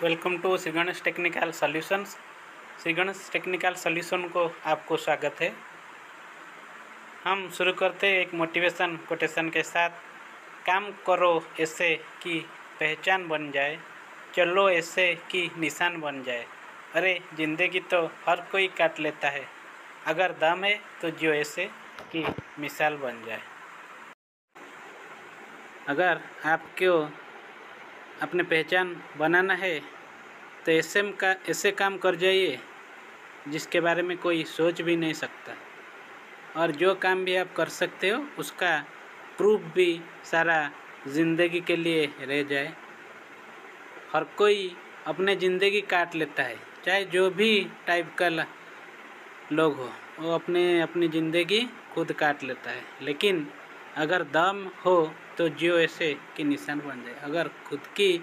Welcome to Shri Ganesh technical solutions. Shri Ganesh technical solution को आपको स्वागत है। हम शुरू करते हैं एक मोटिवेशन कोटेशन के साथ। काम करो ऐसे कि पहचान बन जाए, चलो ऐसे कि निशान बन जाए। अरे ज़िंदगी तो हर कोई काट लेता है, अगर दम है तो जियो ऐसे कि मिसाल बन जाए। अगर आपको अपने पहचान बनाना है तो ऐसे काम कर जाइए जिसके बारे में कोई सोच भी नहीं सकता, और जो काम भी आप कर सकते हो उसका प्रूफ भी सारा ज़िंदगी के लिए रह जाए। हर कोई अपने ज़िंदगी काट लेता है, चाहे जो भी टाइप का लोग हो, वो अपनी ज़िंदगी खुद काट लेता है। लेकिन अगर दम हो तो जियो ऐसे कि निशान बन जाए। अगर खुद की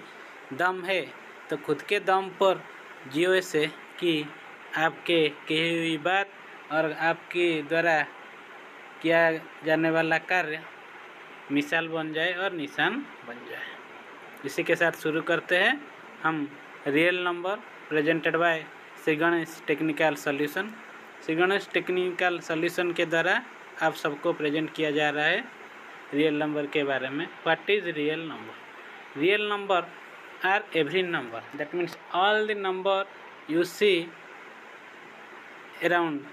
दम है तो खुद के दम पर जियो ऐसे कि आपके कही हुई बात और आपके द्वारा किया जाने वाला कार्य मिसाल बन जाए और निशान बन जाए। इसी के साथ शुरू करते हैं हम real number presented by Shri Ganesh technical solution. Shri Ganesh technical solution के द्वारा आप सबको प्रेजेंट किया जा रहा है रियल नंबर के बारे में। What is real number? Real number are every number, that means all the number you see around,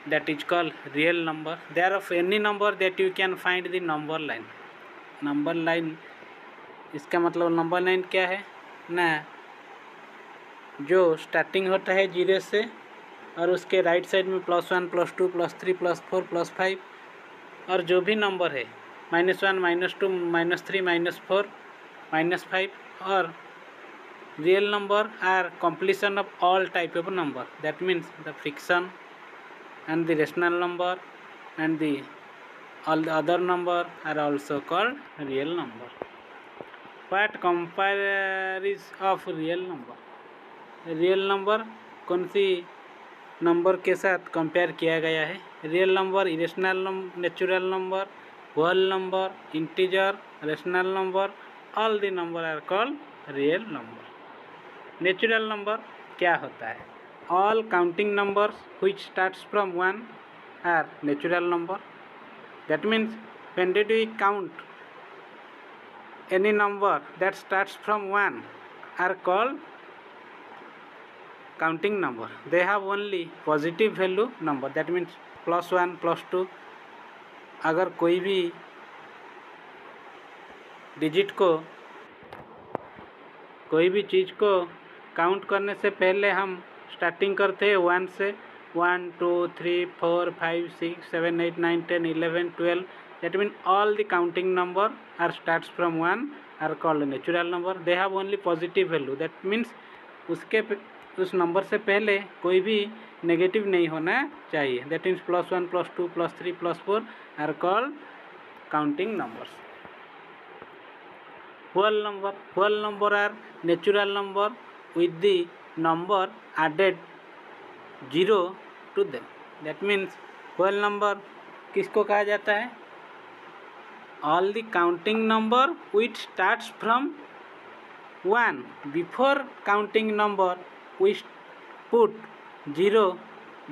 that is called real number. There of any number that you can find the number line. Number line, इसका मतलब number line क्या है ना, जो starting होता है 0 से और उसके राइट साइड में +1 +2 +3 +4 +5, और जो भी नंबर है -1 -2 -3 -4 -5, or real number are completion of all type of number, that means the fraction and the rational number and the all the other number are also called real number. What comparison of real number? Real number कौन सी number के साथ compare किया गया है? Real number, irrational number, natural number, whole number, integer, rational number, all the number are called real number. Natural number क्या होता है? All counting numbers which starts from 1 are natural number. That means when did we count any number that starts from 1 are called counting number. They have only positive value number, that means +1 +2। अगर कोई भी digit को, कोई भी चीज़ को count करने से पहले हम स्टार्टिंग करते हैं 1 से। 1 2 3 4 5 6 7 8 9 10 11 12, that means all the counting number are starts from 1 are called natural number. They have only positive value, that means उस नंबर से पहले कोई भी नेगेटिव नहीं होना चाहिए। That means +1 +2 +3 +4 are called counting numbers. Whole number are natural number with the number added 0 to them. That means whole number किसको कहा जाता है? All the counting number which starts from 1 before counting number we put 0,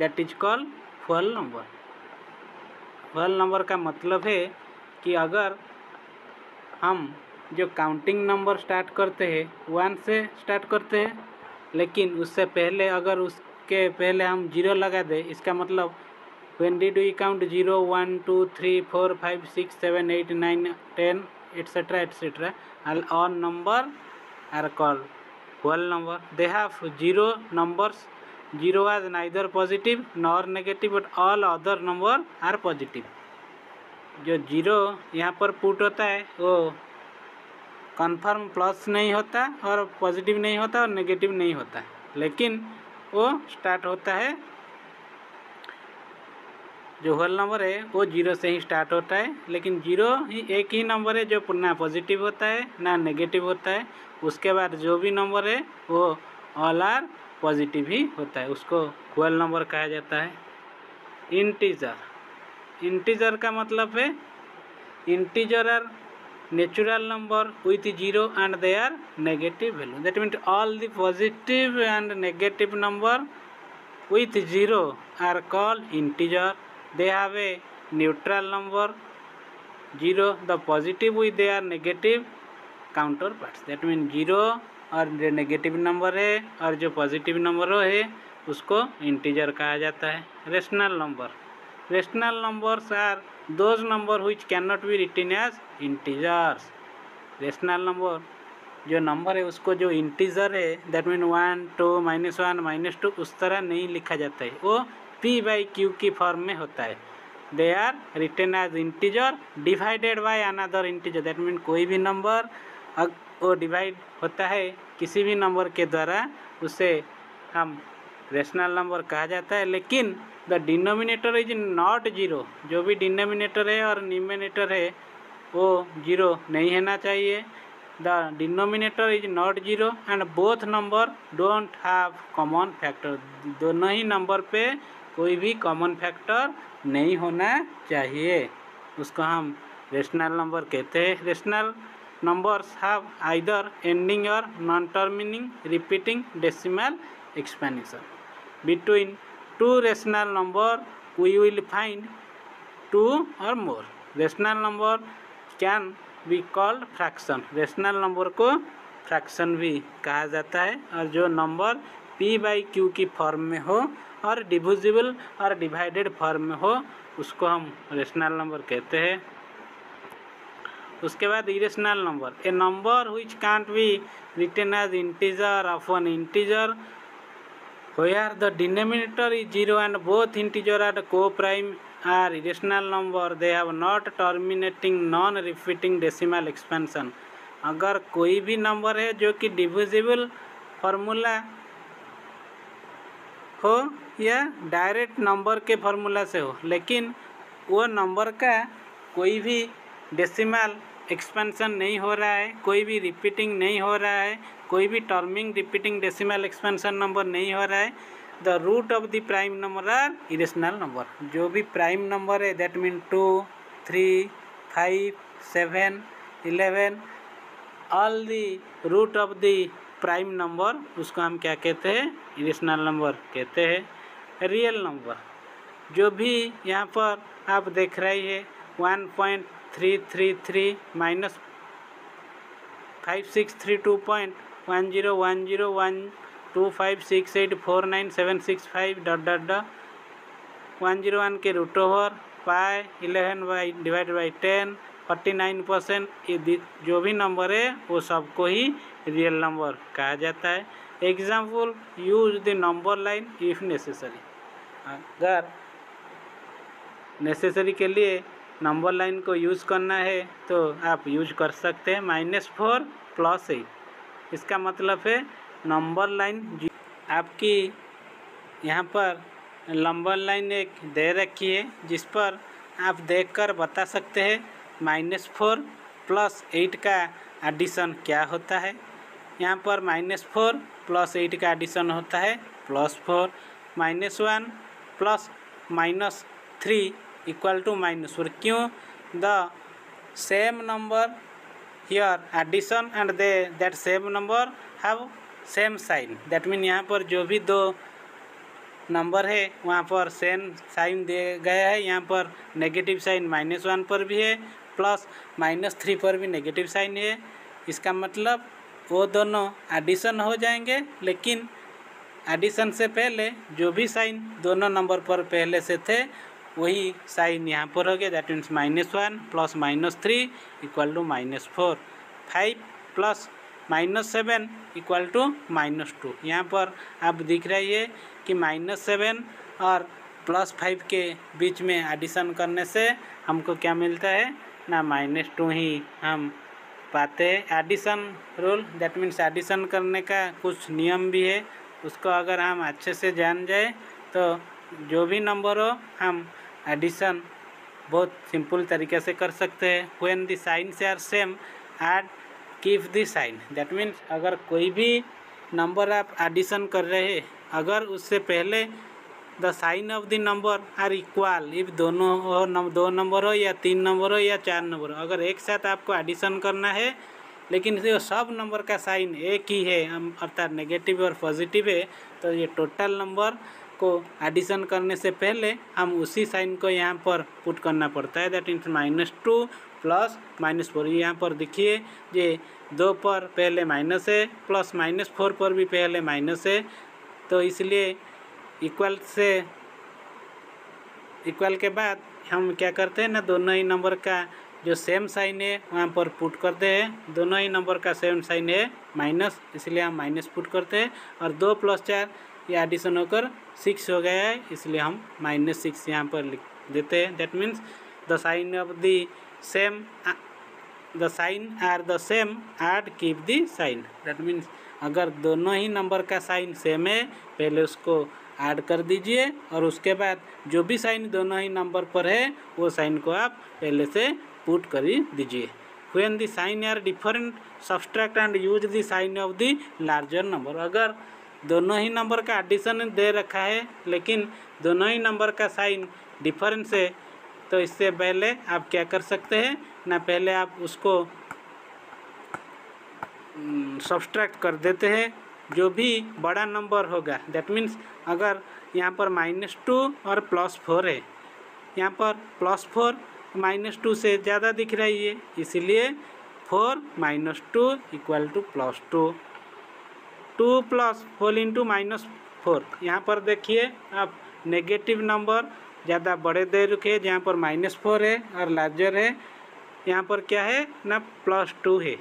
that is called whole number. whole number का मतलब है कि अगर हम जो काउंटिंग नंबर स्टार्ट करते हैं 1 से स्टार्ट करते हैं, लेकिन उससे पहले अगर उसके पहले हम 0 लगा दें, इसका मतलब when did we count 0 1 2 3 4 5 6 7 8 9 10 etc. all number are called whole number. They have 0 numbers. 0 is neither positive nor negative, but all other number are positive. जो 0 यहाँ पर पुट होता है वो कन्फर्म प्लस नहीं होता और पॉजिटिव नहीं होता और नेगेटिव नहीं होता, लेकिन वो स्टार्ट होता है, जो होल नंबर है वो 0 से ही स्टार्ट होता है। लेकिन 0 ही एक ही नंबर है जो ना पॉजिटिव होता है ना नेगेटिव होता है। उसके बाद जो भी नंबर है वो ऑल आर पॉजिटिव ही होता है, उसको होल नंबर कहा जाता है। इंटीजर का मतलब है integer are natural number with 0 and their negative value. That means all the positive and negative number with 0 are called integer. They have a neutral number 0, the positive with their negative counterparts. That means 0 और जो negative number है और जो positive number है उसको integer कहा जाता है. Rational number. Rational numbers are those number which can not be written as integers. Rational number जो नंबर है उसको जो इंटीजर है दैट मीन 1 2 -1 -2 उस तरह नहीं लिखा जाता है, वो p/q की फॉर्म में होता है. They are written as integer divided by another integer. That mean कोई भी नंबर वो डिवाइड होता है किसी भी नंबर के द्वारा, उसे हम रेशनल नंबर कहा जाता है. लेकिन द डिनोमिनेटर इज नॉट 0. जो भी डिनोमिनेटर है और न्यूमरेटर है वो 0 नहीं होना चाहिए. The denominator is not 0 and both number don't have common factor. दोनों ही नंबर पे कोई भी कॉमन फैक्टर नहीं होना चाहिए, उसको हम रेशनल नंबर कहते हैं. Rational numbers have either ending or non-terminating repeating decimal expansion. Between two rational number we will find 2 or more. Rational number can be called fraction. rational number को fraction भी कहा जाता है. और जो नंबर p/q की फॉर्म में हो और डिविजिबल और डिवाइडेड फॉर्म में हो उसको हम रेशनल नंबर कहते हैं. उसके बाद irrational number. A number which can't be written as integer of an integer where the denominator is 0 and both integer are co-prime are irrational number. They have not terminating non-repeating decimal expansion. अगर कोई भी number है जो कि divisible formula हो या direct number के formula से हो, लेकिन वो नंबर का कोई भी डेसिमल एक्सपेंशन नहीं हो रहा है, कोई भी रिपीटिंग नहीं हो रहा है, कोई भी terminating repeating decimal expansion number नहीं हो रहा है, the root of the prime number are irrational number. जो भी प्राइम नंबर है that mean 2 3 5 7 11 all the root of the prime number उसको हम क्या कहते हैं, इरेशनल नंबर कहते हैं. रियल नंबर जो भी यहाँ पर आप देख रहे हैं 1.333 माइनस 5632.10101256849765 101 के root over pi 11 divide by 10 49%. ये जो भी नंबर है वो सबको ही रियल नंबर कहा जाता है. Example use the number line if necessary. अगर नेसेसरी के लिए नंबर लाइन को यूज़ करना है तो आप यूज कर सकते हैं. -4 + 8. इसका मतलब है नंबर लाइन आपकी यहाँ पर नंबर लाइन एक दे रखी है जिस पर आप देखकर बता सकते हैं -4 + 8 का एडिशन क्या होता है. यहाँ पर -4 + 8 का एडिशन होता है +4. -1 + -3 equal to -4. क्यों? The same number here addition and that same number have same sign. That mean यहाँ पर जो भी दो नंबर है वहाँ पर सेम साइन दे गया है. यहाँ पर नेगेटिव साइन -1 पर भी है प्लस -3 पर भी नेगेटिव साइन है. इसका मतलब वो दोनों एडिशन हो जाएंगे, लेकिन एडिशन से पहले जो भी साइन दोनों नंबर पर पहले से थे वही साइन यहाँ पर हो गया. That means -1 + -3 equal to -4. 5 + -7 equal to -2. यहाँ पर आप दिख रही है कि -7 और +5 के बीच में एडिशन करने से हमको क्या मिलता है ना, -2 ही हम पाते हैं. Addition rule that means addition करने का कुछ नियम भी है, उसको अगर हम अच्छे से जान जाए तो जो भी नंबर हो हम एडिशन बहुत सिंपल तरीके से कर सकते हैं. When the signs are same add keep the sign. That means अगर कोई भी नंबर आप एडिशन कर रहे हैं, अगर उससे पहले the sign of the number are equal if दोनों हो, दो नंबर हो या 3 नंबर हो या 4 नंबर हो। अगर एक साथ आपको एडिशन करना है लेकिन जो सब नंबर का साइन एक ही है, अर्थात नेगेटिव और पॉजिटिव है, तो ये टोटल नंबर को एडिशन करने से पहले हम उसी साइन को यहाँ पर पुट करना पड़ता है। That means -2 plus -4। यहाँ पर देखिए ये 2 पर पहले माइनस है, प्लस -4 पर भी पहले माइनस है, तो इसलिए इक्वल के बाद हम क्या करते हैं ना, दोनों ही नंबर का जो सेम साइन है वहाँ पर पुट करते हैं। दोनों ही नंबर का सेम साइन है माइनस, इसलिए हम माइनस पुट करते हैं। और 2 + 4 ये एडिशन होकर 6 हो गया है, इसलिए हम -6 यहाँ पर लिख देते हैं। That means the sign of the same the sign are the same add keep the sign. That means अगर दोनों ही नंबर का साइन सेम है, पहले उसको ऐड कर दीजिए और उसके बाद जो भी साइन दोनों ही नंबर पर है वो साइन को आप पहले से पुट कर दीजिए। When the sign are different subtract and use the sign of the larger number. अगर दोनों ही नंबर का एडिशन दे रखा है लेकिन दोनों ही नंबर का साइन डिफरेंस है, तो इससे पहले आप क्या कर सकते हैं ना, पहले आप उसको सब्सट्रैक्ट कर देते हैं जो भी बड़ा नंबर होगा। दैट मीन्स अगर यहाँ पर -2 और +4 है, यहाँ पर +4 -2 से ज़्यादा दिख रही है, इसलिए 4 - 2 = +2। 2 + 4 × -4। यहाँ पर देखिए आप नेगेटिव नंबर ज़्यादा बड़े दे रखे हैं, जहाँ पर -4 है और लार्जर है, यहाँ पर क्या है ना +2 है।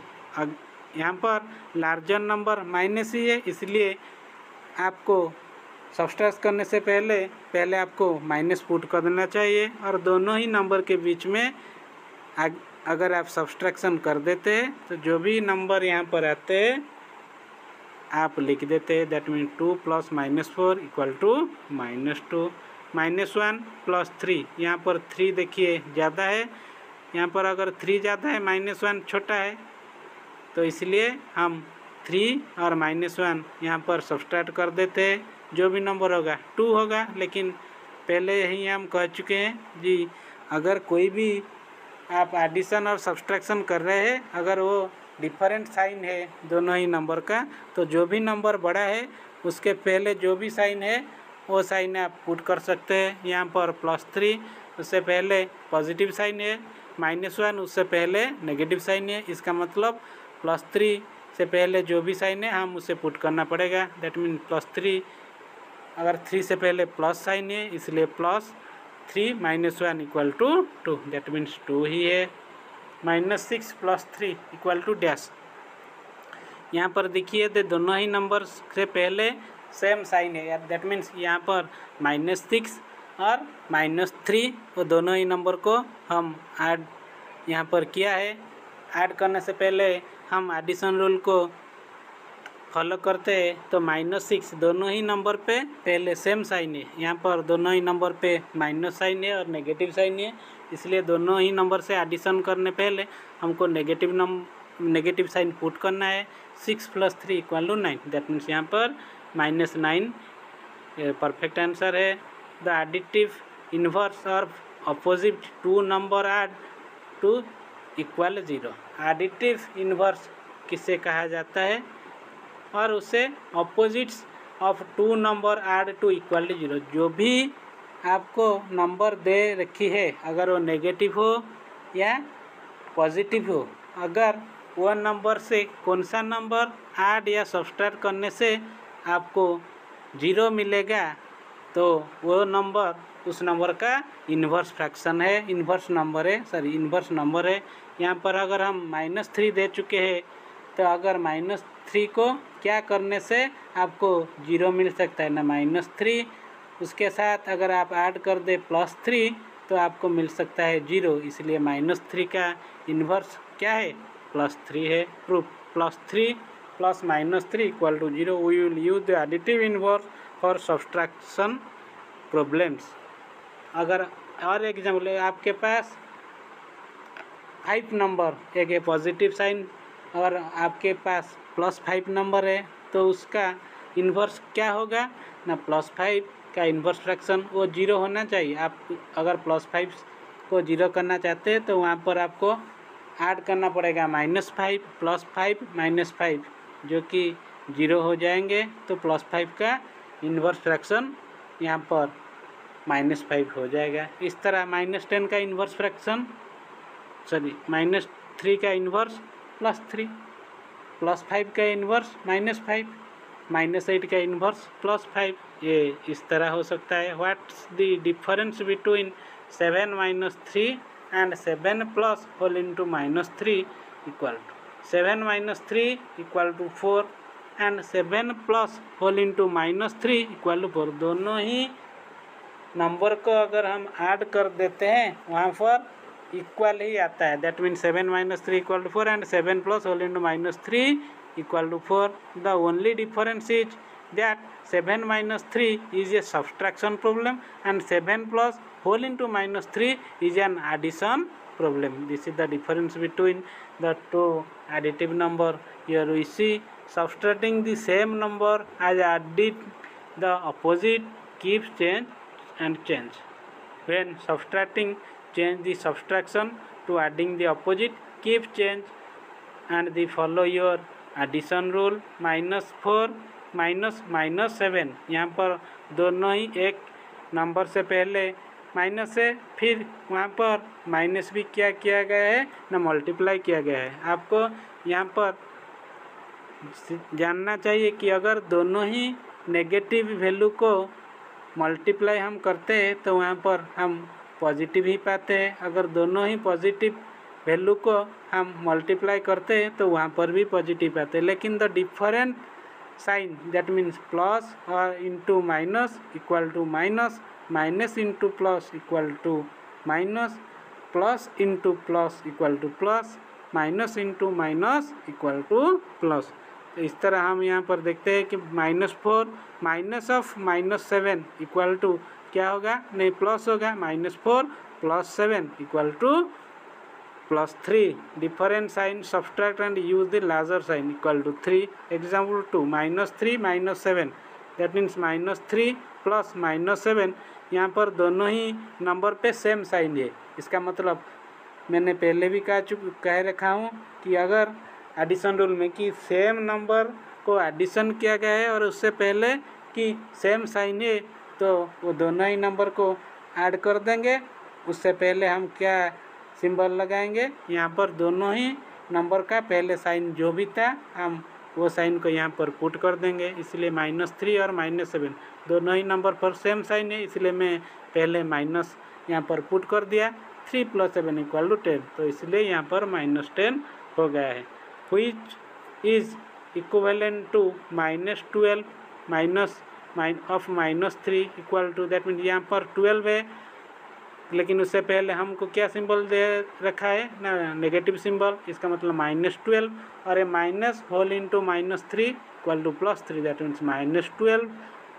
यहाँ पर लार्जर नंबर माइनस ही है, इसलिए आपको सब्सट्रैक्ट करने से पहले आपको माइनस पुट कर देना चाहिए। और दोनों ही नंबर के बीच में अगर आप सब्सट्रैक्शन कर देते हैं तो जो भी नंबर यहाँ पर आते हैं आप लिख देते हैं। That mean 2 + -4 = -2। -1 + 3, यहाँ पर 3 देखिए ज़्यादा है, यहाँ पर अगर 3 ज़्यादा है -1 छोटा है, तो इसलिए हम 3 और -1 यहाँ पर सब्सट्रैक्ट कर देते हैं। जो भी नंबर होगा 2 होगा, लेकिन पहले ही हम कह चुके हैं जी अगर कोई भी आप एडिशन और सब्सट्रैक्शन कर रहे हैं, अगर वो डिफरेंट साइन है दोनों ही नंबर का, तो जो भी नंबर बड़ा है उसके पहले जो भी साइन है वो साइन आप पुट कर सकते हैं। यहाँ पर +3 उससे पहले पॉजिटिव साइन है, -1 उससे पहले नेगेटिव साइन है, इसका मतलब +3 से पहले जो भी साइन है हम उसे पुट करना पड़ेगा। दैट मीन +3, अगर 3 से पहले प्लस साइन है इसलिए +3 - 1 = 2। दैट मीन्स 2 ही है। -6 + 3 = डैश। यहाँ पर देखिए तो दोनों ही नंबर से पहले सेम साइन है, दैट मीन्स यहाँ पर -6 और -3 वो दोनों ही नंबर को हम ऐड यहाँ पर किया है। ऐड करने से पहले हम एडिशन रूल को फॉलो करते हैं, तो -6 दोनों ही नंबर पे पहले सेम साइन है, यहाँ पर दोनों ही नंबर पे माइनस साइन है और नेगेटिव साइन है, इसलिए दोनों ही नंबर से एडिशन करने पहले हमको नेगेटिव साइन पुट करना है। 6 + 3 = 9। दैट मीन्स यहाँ पर -9 परफेक्ट आंसर है। द एडिटिव इन्वर्स और opposite 2 number add to equal 0। Additive inverse किसे कहा जाता है और उसे opposites of 2 number add to equal 0। जो भी आपको नंबर दे रखी है, अगर वो नेगेटिव हो या पॉजिटिव हो, अगर वह नंबर से कौन सा नंबर ऐड या सब्सट्रैक्ट करने से आपको 0 मिलेगा, तो वो नंबर उस नंबर का इन्वर्स फ्रैक्शन है, इन्वर्स नंबर है। यहाँ पर अगर हम -3 दे चुके हैं, तो अगर -3 को क्या करने से आपको 0 मिल सकता है ना, -3 उसके साथ अगर आप ऐड कर दे +3 तो आपको मिल सकता है 0, इसलिए -3 का इन्वर्स क्या है +3 है। Proof +3 + -3 = 0। We will use the additive inverse for subtraction problems. अगर और एग्जाम्पल है, आपके पास 5 नंबर एक है पॉजिटिव साइन और आपके पास +5 नंबर है, तो उसका इन्वर्स क्या होगा ना, +5 का इन्वर्स फ्रैक्शन वो 0 होना चाहिए। आप अगर +5 को 0 करना चाहते हैं तो वहाँ पर आपको ऐड करना पड़ेगा -5 +5 -5 जो कि 0 हो जाएंगे, तो +5 का इन्वर्स फ्रैक्शन यहाँ पर -5 हो जाएगा। इस तरह -10 का इन्वर्स फ्रैक्शन -3 का इन्वर्स +3 +5 का इन्वर्स -5 -8 का इन्वर्स +5, ये इस तरह हो सकता है। What's the difference between 7 - 3 and 7 plus whole into -3 equal to 7 - 3 equal to 4 and 7 plus whole into -3 equal to 4। दोनों ही नंबर को अगर हम ऐड कर देते हैं वहाँ पर इक्वल ही आता है। That means 7 - 3 equal to 4 and 7 plus whole into -3 equal to 4. The only difference is that 7 - 3 is a subtraction problem and 7 plus whole into -3 is an addition problem. This is the difference between the two additive number. Here we see subtracting the same number as added the opposite keeps change and change. When subtracting, change the subtraction to adding the opposite keep change and the follow your addition rule -4 -7। यहाँ पर दोनों ही एक number से पहले minus है, फिर वहाँ पर माइनस भी क्या किया गया है ना मल्टीप्लाई किया गया है। आपको यहाँ पर जानना चाहिए कि अगर दोनों ही नेगेटिव वैल्यू को मल्टीप्लाई हम करते हैं तो वहाँ पर हम पॉजिटिव ही पाते हैं। अगर दोनों ही पॉजिटिव वैल्यू को हम मल्टीप्लाई करते हैं तो वहाँ पर भी पॉजिटिव आते हैं। लेकिन the different sign that means plus और into minus equal to minus, minus into plus equal to minus, plus into plus equal to plus, minus into minus equal to plus. तो इस तरह हम यहाँ पर देखते हैं कि -4 माइनस ऑफ -7 इक्वल टू क्या होगा, नहीं प्लस होगा, -4 + 7 equal to +3। Different sign subtract and use the larger sign equal to 3। Example 2 -3 - 7 that means -3 plus -7। यहाँ पर दोनों ही नंबर पे सेम साइन है। इसका मतलब मैंने पहले भी कह रखा हूँ कि अगर एडिशन रूल में कि सेम नंबर को एडिशन किया गया है और उससे पहले कि सेम साइन है तो वो दोनों ही नंबर को ऐड कर देंगे। उससे पहले हम क्या सिंबल लगाएंगे, यहाँ पर दोनों ही नंबर का पहले साइन जो भी था हम वो साइन को यहाँ पर पुट कर देंगे। इसलिए -3 और -7 दोनों ही नंबर पर सेम साइन है, इसलिए मैं पहले माइनस यहाँ पर पुट कर दिया। 3 + 7 = 10, तो इसलिए यहाँ पर -10 हो गया है। Which is equivalent to -12 of -3 equal to, that means यहाँ पर 12 है लेकिन उससे पहले हमको क्या सिंबल दे रखा है ना, नेगेटिव सिंबल। इसका मतलब -12 और ये minus whole into -3 equal to +3, that means -12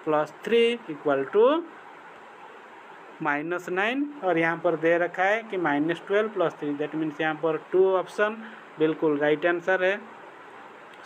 + 3 equal to -9 और यहाँ पर दे रखा है कि -12 + 3, दैट मीन्स यहाँ पर 2 ऑप्शन बिल्कुल राइट आंसर है।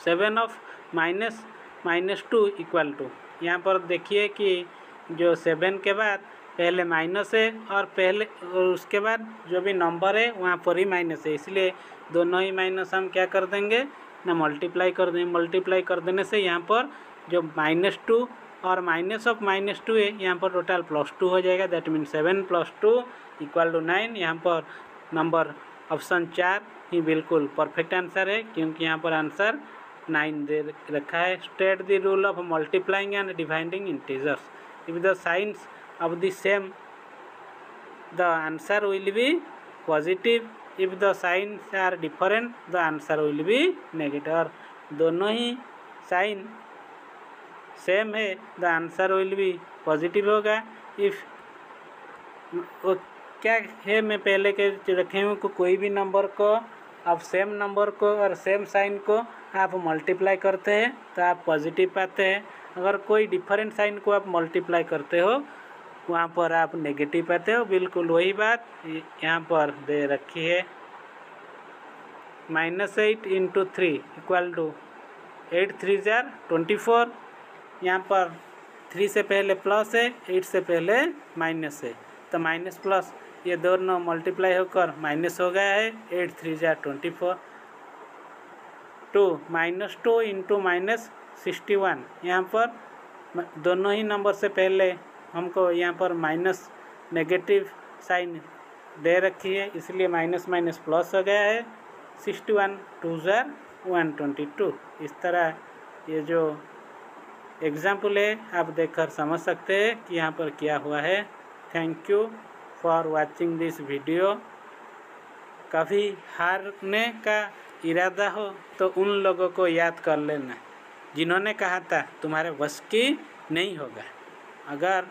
7 ऑफ -2 इक्वल टू, यहाँ पर देखिए कि जो 7 के बाद पहले माइनस है और पहले और उसके बाद जो भी नंबर है वहाँ पर ही माइनस है, इसलिए दोनों ही माइनस हम क्या कर देंगे ना मल्टीप्लाई कर देंगे। मल्टीप्लाई कर देने से यहाँ पर जो -2 और माइनस ऑफ -2 है यहाँ पर टोटल +2 हो जाएगा। That mean 7 + 2 = 9। यहाँ पर नंबर ऑप्शन 4 ही बिल्कुल परफेक्ट आंसर है क्योंकि यहाँ पर आंसर 9 दे रखा है। State the rule of multiplying and dividing integers. If the science of the same the answer will be positive, if the signs are different the answer will be negative। और दोनों ही sign same है the answer will be positive होगा। if वो क्या है मैं पहले के रखे हूँ कि कोई भी नंबर को आप सेम नंबर को और सेम साइन को आप मल्टीप्लाई करते हैं तो आप पॉजिटिव पाते हैं। अगर कोई डिफरेंट साइन को आप मल्टीप्लाई करते हो वहाँ पर आप नेगेटिव पाते हो। बिल्कुल वही बात यहाँ पर दे रखी है। -8 × 3 = 8 × 3 = 24। यहाँ पर 3 से पहले प्लस है, 8 से पहले माइनस है, तो माइनस प्लस ये दोनों मल्टीप्लाई होकर माइनस हो गया है। 8 3 जा 24, 2 -2 इंटू -61। यहाँ पर दोनों ही नंबर से पहले हमको यहाँ पर माइनस नेगेटिव साइन दे रखी है, इसलिए माइनस माइनस प्लस हो गया है। 61 2 जार 122। इस तरह ये जो एग्जाम्पल है आप देखकर समझ सकते हैं कि यहाँ पर क्या हुआ है। Thank you for watching this video. कभी हारने का इरादा हो तो उन लोगों को याद कर लेना जिन्होंने कहा था तुम्हारे बस की नहीं होगा। अगर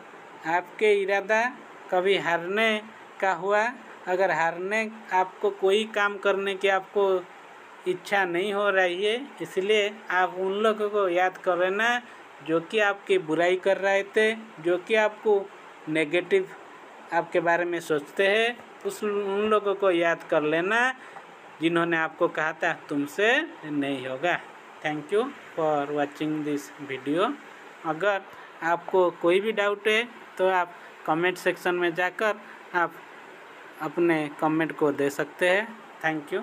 आपके इरादा कभी हारने का हुआ, अगर हारने आपको कोई काम करने की आपको इच्छा नहीं हो रही है, इसलिए आप उन लोगों को याद कर लेना जो कि आपकी बुराई कर रहे थे, जो कि आपको नेगेटिव आपके बारे में सोचते हैं, उन लोगों को याद कर लेना जिन्होंने आपको कहा था तुमसे नहीं होगा। Thank you for watching this video. अगर आपको कोई भी डाउट है तो आप कमेंट सेक्शन में जाकर आप अपने कमेंट को दे सकते हैं। Thank you.